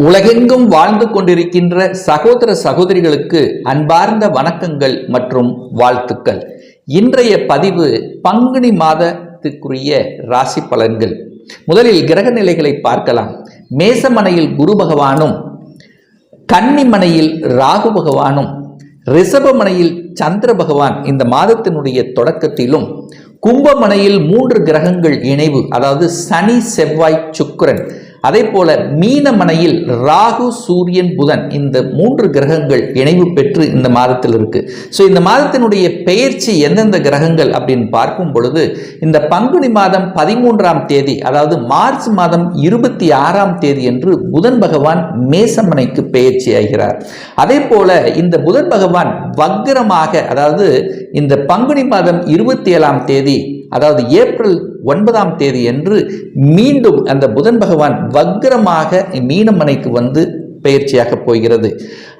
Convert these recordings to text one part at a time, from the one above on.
உலகெங்கும் வாழ்ந்து கொண்டிருக்கின்ற சகோதர சகோதரிகளுக்கு அன்பார்ந்த வணக்கங்கள் மற்றும் வாழ்த்துக்கள். இன்றைய பதிவு பங்குனி மாதத்துக்குரிய ராசி பலன்கள். முதலில் கிரக நிலைகளை பார்க்கலாம். மேசமனையில் குரு பகவானும், கன்னிமனையில் ராகு பகவானும், ரிஷபமனையில் சந்திர பகவான் இந்த மாதத்தினுடைய தொடக்கத்திலும், கும்பமனையில் 3 கிரகங்கள் இணைவு, அதாவது சனி, செவ்வாய், சுக்கிரன், அதே போல மீனமனையில் ராகு, சூரியன், புதன், இந்த 3 கிரகங்கள் இணைவு பெற்று இந்த மாதத்தில் இருக்கு. ஸோ இந்த மாதத்தினுடைய பெயர்ச்சி எந்தெந்த கிரகங்கள் அப்படின்னு பார்க்கும் பொழுது, இந்த பங்குனி மாதம் 13ஆம் தேதி, அதாவது மார்ச் மாதம் 26ஆம் தேதி என்று புதன் பகவான் மேசமனைக்கு பெயர்ச்சி ஆகிறார். அதே போல இந்த புதன் பகவான் வக்ரமாக, அதாவது இந்த பங்குனி மாதம் 27ஆம் தேதி, அதாவது ஏப்ரல் 9ஆம் தேதி என்று மீண்டும் அந்த புதன் பகவான் வக்ரமாக மீனமனைக்கு வந்து பெயர்ச்சியாக போகிறது.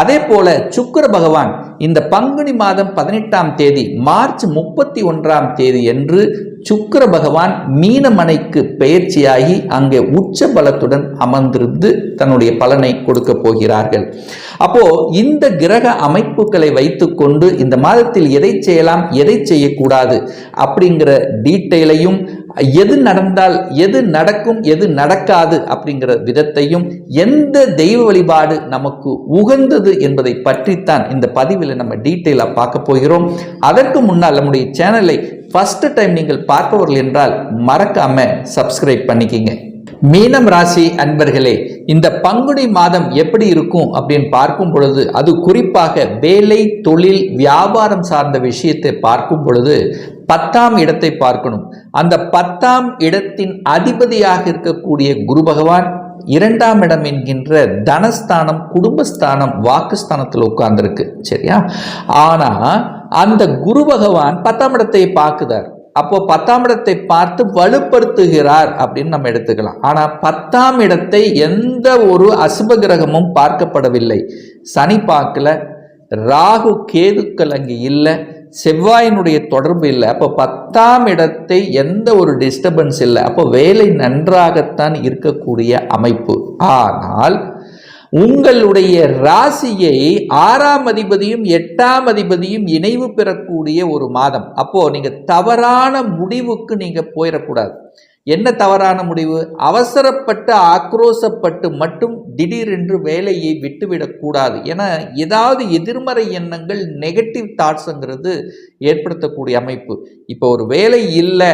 அதே போல சுக்கிர பகவான் இந்த பங்குனி மாதம் 18ஆம் தேதி, மார்ச் 31ஆம் தேதி என்று சுக்கிர பகவான் மீனமனைக்கு பெயர்ச்சியாகி அங்கே உச்ச பலத்துடன் அமர்ந்திருந்து தன்னுடைய பலனை கொடுக்க போகிறார்கள். அப்போ இந்த கிரக அமைப்புகளை வைத்துக்கொண்டு இந்த மாதத்தில் எதை செய்யலாம், எதை செய்யக்கூடாது அப்படிங்கிற டீட்டெயிலையும், எது நடந்தால் எது நடக்கும், எது நடக்காது அப்படிங்கிற விதத்தையும், எந்த தெய்வ வழிபாடு நமக்கு உகந்தது என்பதை பற்றித்தான் இந்த பதிவில் நம்ம டீட்டெயிலாக பார்க்க போகிறோம். அதற்கு முன்னால் நம்முடைய சேனலை ஃபர்ஸ்ட் டைம் நீங்கள் பார்ப்பவர்கள் என்றால் மறக்காம சப்ஸ்கிரைப் பண்ணிக்கிங்க. மீனம் ராசி அன்பர்களே, இந்த பங்குனி மாதம் எப்படி இருக்கும் அப்படின்னு பார்க்கும் பொழுது, அது குறிப்பாக வேலை, தொழில், வியாபாரம் சார்ந்த விஷயத்தை பார்க்கும் பொழுது 10ஆம் இடத்தை பார்க்கணும். அந்த 10ஆம் இடத்தின் அதிபதியாக இருக்கக்கூடிய குரு பகவான் 2ஆம் இடம் என்கின்ற தனஸ்தானம், குடும்பஸ்தானம், வாக்குஸ்தானத்தில் உட்கார்ந்துருக்கு. சரியா? ஆனா அந்த குரு பகவான் 10ஆம் இடத்தை பார்க்குதார். அப்போ 10ஆம் இடத்தை பார்த்து வலுப்படுத்துகிறார் அப்படின்னு நம்ம எடுத்துக்கலாம். ஆனா 10ஆம் இடத்தை எந்த ஒரு அசுப கிரகமும் பார்க்கப்படவில்லை. சனி பார்க்கல, ராகு கேதுக்கள் அங்கே இல்லை, செவ்வாயினுடைய தொடர்பு இல்லை. அப்போ 10ஆம் இடத்தை எந்த ஒரு டிஸ்டர்பன்ஸ் இல்லை. அப்போ வேலை நன்றாகத்தான் இருக்கக்கூடிய அமைப்பு. ஆனால் உங்களுடைய ராசியை 6ஆம் அதிபதியும் 8ஆம் அதிபதியும் இணைவு பெறக்கூடிய ஒரு மாதம். அப்போ நீங்க தவறான முடிவுக்கு நீங்க போயிடக்கூடாது. என்ன தவறான முடிவு? அவசரப்பட்டு ஆக்ரோசப்பட்டு மட்டும் திடீரென்று வேலையை விட்டுவிடக்கூடாது. ஏன்னா ஏதாவது எதிர்மறை எண்ணங்கள், நெகட்டிவ் தாட்ஸுங்கிறது ஏற்படுத்தக்கூடிய அமைப்பு. இப்போ ஒரு வேலை இல்லை,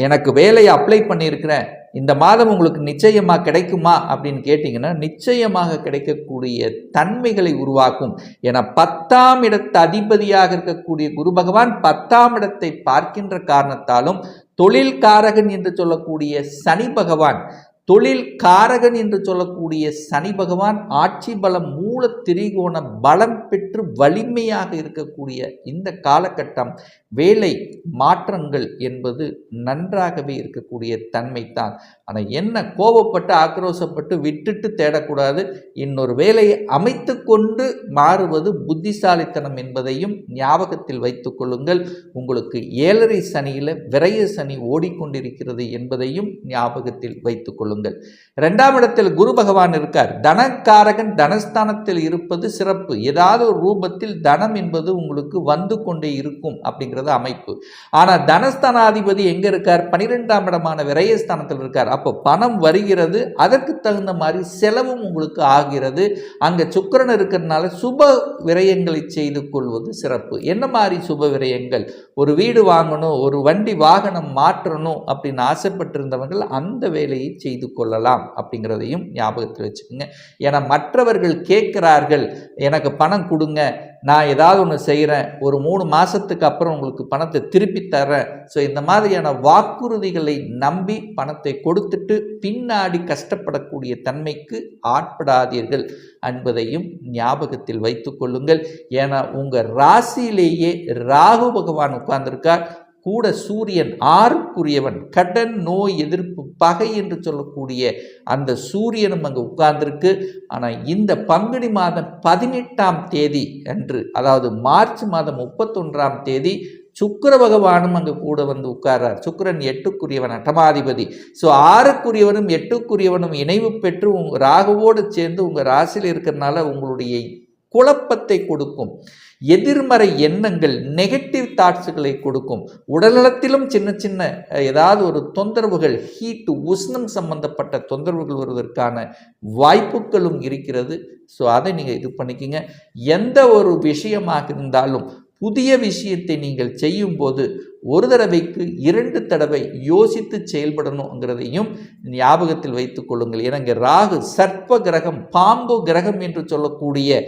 எனக்கு வேலையை அப்ளை பண்ணியிருக்கிறேன், இந்த மாதம் உங்களுக்கு நிச்சயமாக கிடைக்குமா அப்படின்னு கேட்டிங்கன்னா நிச்சயமாக கிடைக்கக்கூடிய தன்மைகளை உருவாக்கும். ஏன்னா 10ஆம் இடத்து அதிபதியாக இருக்கக்கூடிய குரு பகவான் 10ஆம் இடத்தை பார்க்கின்ற காரணத்தாலும், தொழில் காரகன் என்று சொல்லக்கூடிய சனி பகவான், தொழில் காரகன் என்று சொல்லக்கூடிய சனி பகவான் ஆட்சி பலம், மூல திரிகோண பலம் பெற்று வலிமையாக இருக்கக்கூடிய இந்த காலகட்டம் வேலை மாற்றங்கள் என்பது நன்றாகவே இருக்கக்கூடிய தன்மைத்தான். ஆனால் என்ன, கோபப்பட்டு ஆக்ரோசப்பட்டு விட்டுட்டு தேடக்கூடாது. இன்னொரு வேலையை அமைத்து கொண்டு மாறுவது புத்திசாலித்தனம் என்பதையும் ஞாபகத்தில் வைத்துக் கொள்ளுங்கள். உங்களுக்கு 7.5 சனியில் விரைய சனி ஓடிக்கொண்டிருக்கிறது என்பதையும் ஞாபகத்தில் வைத்துக் கொள்ளுங்கள். 2ஆம் இடத்தில் குரு பகவான் இருக்கார். தனக்காரகன் தனஸ்தானத்தில் இருப்பது சிறப்பு. ஏதாவது ஒரு ரூபத்தில் தனம் என்பது உங்களுக்கு வந்து கொண்டே இருக்கும் அப்படிங்கிறது அமைப்பு. ஆனா தனஸ்தானாதிபதி எங்க இருக்கார்? 12ஆம் இடமான விரயஸ்தானத்தில் இருக்கார். அப்போ பணம் வருகிறது, அதற்கு தகுந்த மாதிரி செலவும் உங்களுக்கு ஆகிறது. அங்க சுக்கிரன் இருக்கிறதுனால சுப விரயங்களை செய்து கொள்வது சிறப்பு. என்ன மாதிரி சுப விரயங்கள்? ஒரு வீடு வாங்கணும், ஒரு வண்டி வாகனம் மாற்றணும் அப்படின்னு ஆசைப்பட்டிருந்தவர்கள் அந்த வேலையை செய்து கொள்ளலாம் அப்படிங்கிறதையும் ஞாபகத்தில் வச்சுக்கோங்க. ஏன்னா மற்றவர்கள் கேட்கிறார்கள், எனக்கு பணம் கொடுங்க, நான் ஏதாவது ஒன்று செய்கிறேன், ஒரு 3 மாதத்துக்கு அப்புறம் உங்களுக்கு பணத்தை திருப்பி தரேன். ஸோ இந்த மாதிரியான வாக்குறுதிகளை நம்பி பணத்தை கொடுத்துட்டு பின்னாடி கஷ்டப்படக்கூடிய தன்மைக்கு ஆட்படாதீர்கள் என்பதையும் ஞாபகத்தில் வைத்துக் கொள்ளுங்கள். ஏன்னா உங்கள் ராசியிலேயே ராகு பகவான் உட்கார்ந்திருக்கார். கூட சூரியன் 6க்குரியவன், கடன், நோய் எதிர்ப்பு, பகை என்று சொல்லக்கூடிய அந்த சூரியனும் அங்கே உட்கார்ந்துருக்கு. ஆனால் இந்த பங்குனி மாதம் 18ஆம் தேதி அன்று, அதாவது மார்ச் மாதம் 31ஆம் தேதி சுக்கிர பகவானும் அங்கே கூட வந்து உட்கார்றார். சுக்கிரன் 8க்குரியவன், அட்டமாதிபதி. ஸோ 6க்குரியவனும் 8க்குரியவனும் இணைவு பெற்று ராகுவோடு சேர்ந்து உங்கள் ராசியில் இருக்கிறதுனால உங்களுடைய குழப்பத்தை கொடுக்கும். எதிர்மறை எண்ணங்கள், நெகட்டிவ் தாட்ஸுகளை கொடுக்கும். உடல்நலத்திலும் சின்ன சின்ன ஏதாவது ஒரு தொந்தரவுகள், ஹீட்டு, உஷ்ணம் சம்பந்தப்பட்ட தொந்தரவுகள் வருவதற்கான வாய்ப்புகளும் இருக்கிறது. ஸோ அதை நீங்கள் இது பண்ணிக்கிங்க. எந்த ஒரு விஷயமாக இருந்தாலும் புதிய விஷயத்தை நீங்கள் செய்யும்போது ஒரு தடவைக்கு 2 தடவை யோசித்து செயல்படணுங்கிறதையும் ஞாபகத்தில் வைத்துக் கொள்ளுங்கள். ஏன்னா இங்கே ராகு சர்ப்ப கிரகம், பாம்பு கிரகம் என்று சொல்லக்கூடிய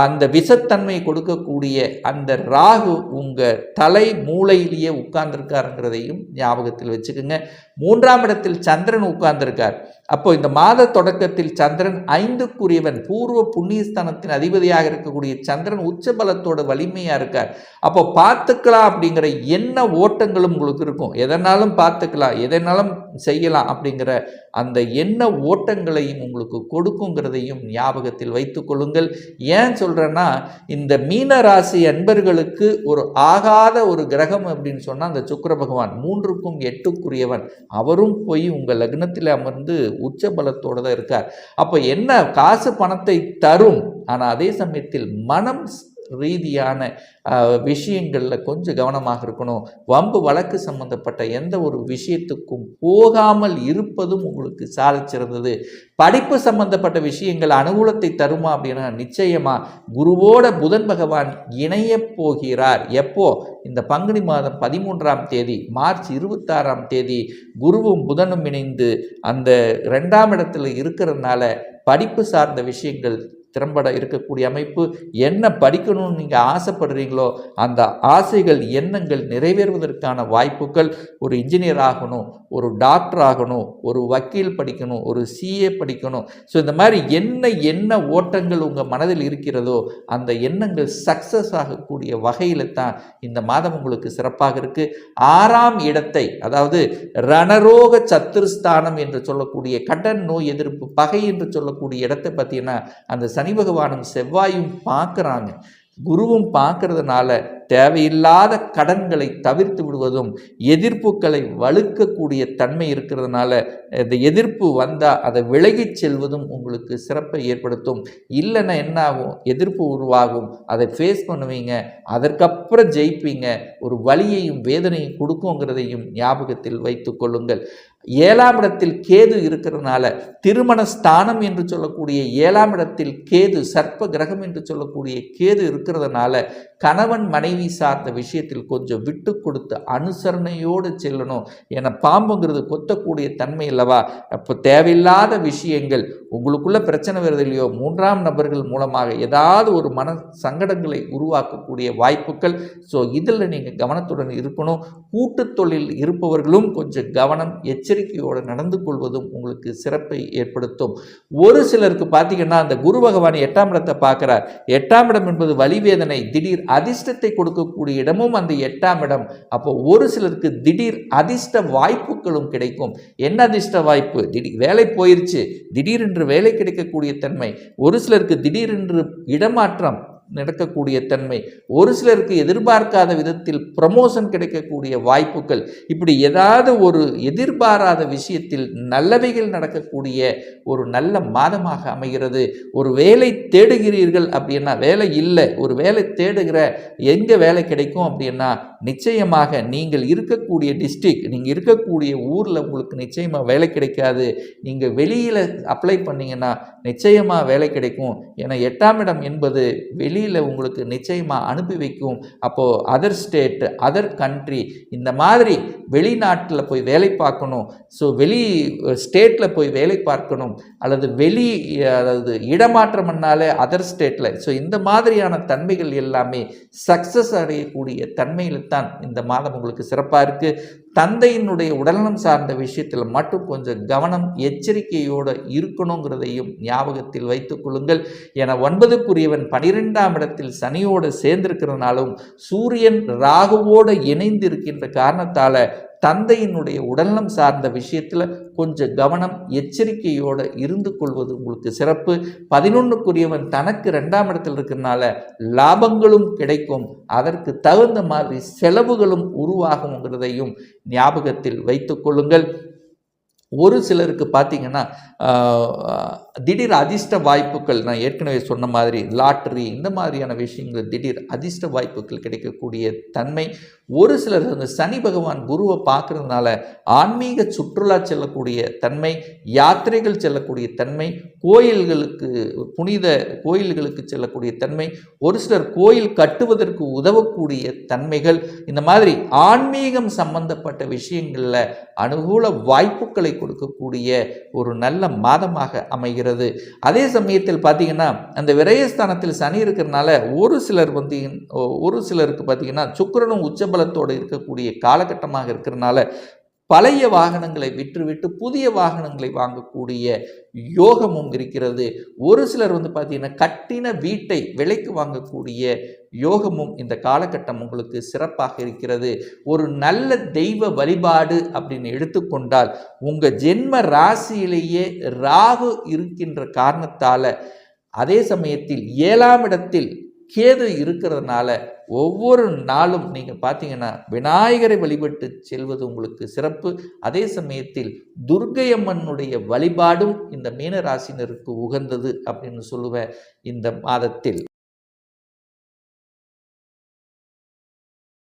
அந்த விஷத்தன்மையை கொடுக்கக்கூடிய அந்த ராகு உங்கள் தலை மூளையிலேயே உட்கார்ந்துருக்காருங்கிறதையும் ஞாபகத்தில் வச்சுக்கோங்க. 3ஆம் இடத்தில் சந்திரன் உட்கார்ந்துருக்கார். அப்போ இந்த மாத தொடக்கத்தில் சந்திரன் 5க்குரியவன், பூர்வ புண்ணியஸ்தானத்தின் அதிபதியாக இருக்கக்கூடிய சந்திரன் உச்சபலத்தோட வலிமையாக இருக்கார். அப்போ பார்த்துக்கலாம் அப்படிங்கிற எண்ண ஓட்டங்களும் உங்களுக்கு இருக்கும். எதனாலும் பார்த்துக்கலாம், எதனாலும் செய்யலாம் அப்படிங்கிற அந்த எண்ண ஓட்டங்களையும் உங்களுக்கு கொடுக்குங்கிறதையும் ஞாபகத்தில் வைத்துக் கொள்ளுங்கள். ஏன் சொல்கிறேன்னா, இந்த மீன ராசி அன்பர்களுக்கு ஒரு ஆகாத ஒரு கிரகம் அப்படின்னு சொன்னால் அந்த சுக்கிர பகவான் 3க்கும் 8க்குரியவன். அவரும் போய் உங்கள் லக்னத்தில் அமர்ந்து உச்ச பலத்தோடு தான் இருக்கார். அப்போ என்ன, காசு பணத்தை தரும், ஆனால் அதே சமயத்தில் மனம் ரீதியான விஷயங்களில் கொஞ்சம் கவனமாக இருக்கணும். வம்பு வழக்கு சம்பந்தப்பட்ட எந்த ஒரு விஷயத்துக்கும் போகாமல் இருப்பதும் உங்களுக்கு சாதிச்சிருந்தது. படிப்பு சம்பந்தப்பட்ட விஷயங்கள் அனுகூலத்தை தருமா அப்படின்னா நிச்சயமாக குருவோட புதன் பகவான் இணைய போகிறார். எப்போ? இந்த பங்குனி மாதம் 13ஆம் தேதி, மார்ச் 26ஆம் தேதி குருவும் புதனும் இணைந்து அந்த 2ஆம் இடத்துல இருக்கிறதுனால படிப்பு சார்ந்த விஷயங்கள் திறம்பட இருக்கக்கூடிய அமைப்பு. என்ன படிக்கணும்னு நீங்கள் ஆசைப்படுறீங்களோ அந்த ஆசைகள், எண்ணங்கள் நிறைவேறுவதற்கான வாய்ப்புகள். ஒரு இன்ஜினியர் ஆகணும், ஒரு டாக்டர் ஆகணும், ஒரு வக்கீல் படிக்கணும், ஒரு சிஏ படிக்கணும். ஸோ இந்த மாதிரி என்ன ஓட்டங்கள் உங்கள் மனதில் இருக்கிறதோ அந்த எண்ணங்கள் சக்ஸஸ் ஆகக்கூடிய வகையில் தான் இந்த மாதம் உங்களுக்கு சிறப்பாக இருக்குது. 6ஆம் இடத்தை, அதாவது ரணரோக சத்துருஸ்தானம் என்று சொல்லக்கூடிய கடன், நோய் எதிர்ப்பு, பகை என்று சொல்லக்கூடிய இடத்தை பார்த்தீங்கன்னா அந்த சனி பகவானும் செவ்வாயும் பார்க்குறாங்க, குருவும் பார்க்கறதுனால தேவையில்லாத கடன்களை தவிர்த்து விடுவதும், எதிர்ப்புகளை வலுக்கக்கூடிய தன்மை இருக்கிறதுனால இந்த எதிர்ப்பு வந்தால் அதை விலகிச் செல்வதும் உங்களுக்கு சிறப்பை ஏற்படுத்தும். இல்லைன்னா என்ன ஆகும், எதிர்ப்பு உருவாகும், அதை ஃபேஸ் பண்ணுவீங்க, அதற்கப்புறம் ஜெயிப்பீங்க, ஒரு வலியையும் வேதனையும் கொடுக்குங்கிறதையும் ஞாபகத்தில் வைத்து கொள்ளுங்கள். 7ஆம் இடத்தில் கேது இருக்கிறதுனால திருமண ஸ்தானம் என்று சொல்லக்கூடிய 7ஆம் இடத்தில் கேது, சர்ப்ப கிரகம் என்று சொல்லக்கூடிய கேது இருக்கிறதுனால கணவன் மனைவி சார்ந்த விஷயத்தில் கொஞ்சம் விட்டு கொடுத்து அனுசரணையோடு செல்லணும். ஏன்னா பாம்புங்கிறது கொத்தக்கூடிய தன்மை இல்லவா? அப்போ தேவையில்லாத விஷயங்கள் உங்களுக்குள்ள பிரச்சனை வருது இல்லையோ, 3ஆம் நபர்கள் மூலமாக ஏதாவது ஒரு மன சங்கடங்களை உருவாக்கக்கூடிய வாய்ப்புகள். ஸோ இதில் நீங்கள் கவனத்துடன் இருக்கணும். கூட்டு தொழில் இருப்பவர்களும் கொஞ்சம் கவனம், எச்சரிக்கையோடு நடந்து கொள்வதும் உங்களுக்கு சிறப்பை ஏற்படுத்தும். ஒரு சிலருக்கு பார்த்தீங்கன்னா அந்த குரு பகவான் 8ஆம் இடத்தை பார்க்கிறார். 8ஆம் இடம் என்பது வலிவேதனை, திடீர் அதிர்ஷ்டத்தை கொடுக்கக்கூடிய இடமும் அந்த 8ஆம் இடம். அப்போ ஒரு சிலருக்கு திடீர் அதிர்ஷ்ட வாய்ப்புகளும் கிடைக்கும். என்ன அதிர்ஷ்ட வாய்ப்பு? திடீர் வேலை போயிருச்சு, திடீரென்று வேலை கிடைக்கக்கூடிய தன்மை. ஒரு சிலருக்கு திடீரென்று இடமாற்றம் நடக்கக்கூடிய தன்மை. ஒரு சிலருக்கு எதிர்பார்க்காத விதத்தில் ப்ரமோஷன் கிடைக்கக்கூடிய வாய்ப்புகள். இப்படி ஏதாவது ஒரு எதிர்பாராத விஷயத்தில் நல்லவைகள் நடக்கக்கூடிய ஒரு நல்ல மாதமாக அமைகிறது. ஒரு வேலை தேடுகிறீர்கள் அப்படின்னா, வேலை இல்லை, ஒரு வேலை தேடுகிற, எங்கே வேலை கிடைக்கும் அப்படின்னா நிச்சயமாக நீங்கள் இருக்கக்கூடிய டிஸ்ட்ரிக்ட், நீங்கள் இருக்கக்கூடிய ஊரில் உங்களுக்கு நிச்சயமாக வேலை கிடைக்காது. நீங்கள் வெளியில் அப்ளை பண்ணிங்கன்னா நிச்சயமாக வேலை கிடைக்கும். ஏன்னா 8ஆம் இடம் என்பது வெளியில் உங்களுக்கு நிச்சயமாக அனுப்பி வைக்கும். அப்போது அதர் ஸ்டேட், அதர் கண்ட்ரி, இந்த மாதிரி வெளிநாட்டில் போய் வேலை பார்க்கணும், ஸோ வெளி ஸ்டேட்டில் போய் வேலை பார்க்கணும், அல்லது அதாவது இடமாற்றம் பண்ணாலே அதர் ஸ்டேட்டில். ஸோ இந்த மாதிரியான தன்மைகள் எல்லாமே சக்ஸஸ் அடையக்கூடிய தன்மையில் தான் இந்த மாதம் உங்களுக்கு சிறப்பாக இருக்குது. தந்தையினுடைய உடல்நலம் சார்ந்த விஷயத்தில் மட்டும் கொஞ்சம் கவனம் எச்சரிக்கையோடு இருக்கணுங்கிறதையும் ஞாபகத்தில் வைத்துக் கொள்ளுங்கள். என 9க்குரியவன் 12ஆம் இடத்தில் சனியோடு சேர்ந்திருக்கிறதுனாலும் சூரியன் ராகுவோடு இணைந்து இருக்கின்ற காரணத்தால் தந்தையினுடைய உடல்நலம் சார்ந்த விஷயத்தில் கொஞ்சம் கவனம் எச்சரிக்கையோடு இருந்து கொள்வது உங்களுக்கு சிறப்பு. 11க்குரியவன் தனக்கு 2ஆம் இடத்தில் இருக்கிறதுனால லாபங்களும் கிடைக்கும், அதற்கு தகுந்த மாதிரி செலவுகளும் உருவாகுங்கிறதையும் ஞாபகத்தில் வைத்துக் கொள்ளுங்கள். ஒரு சிலருக்கு பார்த்தீங்கன்னா திடீர் அதிர்ஷ்ட வாய்ப்புகள், நான் ஏற்கனவே சொன்ன மாதிரி லாட்ரி இந்த மாதிரியான விஷயங்கள் திடீர் அதிர்ஷ்ட வாய்ப்புகள் கிடைக்கக்கூடிய தன்மை. ஒரு சிலர் அந்த சனி பகவான் குருவை பார்க்கறதுனால ஆன்மீக சுற்றுலா செல்லக்கூடிய தன்மை, யாத்திரைகள் செல்லக்கூடிய தன்மை, கோயில்களுக்கு புனித கோயில்களுக்கு செல்லக்கூடிய தன்மை, ஒரு சிலர் கோயில் கட்டுவதற்கு உதவக்கூடிய தன்மைகள், இந்த மாதிரி ஆன்மீகம் சம்பந்தப்பட்ட விஷயங்களில் அனுகூல வாய்ப்புகளை கொடுக்கக்கூடிய ஒரு நல்ல மாதமாக அமைகிறது. அதே சமயத்தில் பார்த்தீங்கன்னா அந்த விரயஸ்தானத்தில் சனி இருக்கிறதுனால ஒரு சிலருக்கு பார்த்தீங்கன்னா சுக்கிரனும் உச்சபலத்தோடு இருக்கக்கூடிய காலகட்டமாக இருக்கிறதுனால பழைய வாகனங்களை விற்றுவிட்டு புதிய வாகனங்களை வாங்கக்கூடிய யோகமும் இருக்கிறது. ஒரு சிலர் பார்த்தீங்கன்னா கட்டின வீட்டை விலைக்கு வாங்கக்கூடிய யோகமும் இந்த காலகட்டம் உங்களுக்கு சிறப்பாக இருக்கிறது. ஒரு நல்ல தெய்வ வழிபாடு அப்படின்னு எடுத்துக்கொண்டால் உங்கள் ஜென்ம ராசியிலேயே ராகு இருக்கின்ற காரணத்தால், அதே சமயத்தில் 7ஆம் இடத்தில் கேது இருக்கிறதுனால ஒவ்வொரு நாளும் நீங்கள் பார்த்தீங்கன்னா விநாயகரை வழிபட்டு செல்வது உங்களுக்கு சிறப்பு. அதே சமயத்தில் துர்க்கையம்மனுடைய வழிபாடும் இந்த மீனராசினருக்கு உகந்தது அப்படின்னு சொல்லுவேன் இந்த மாதத்தில்.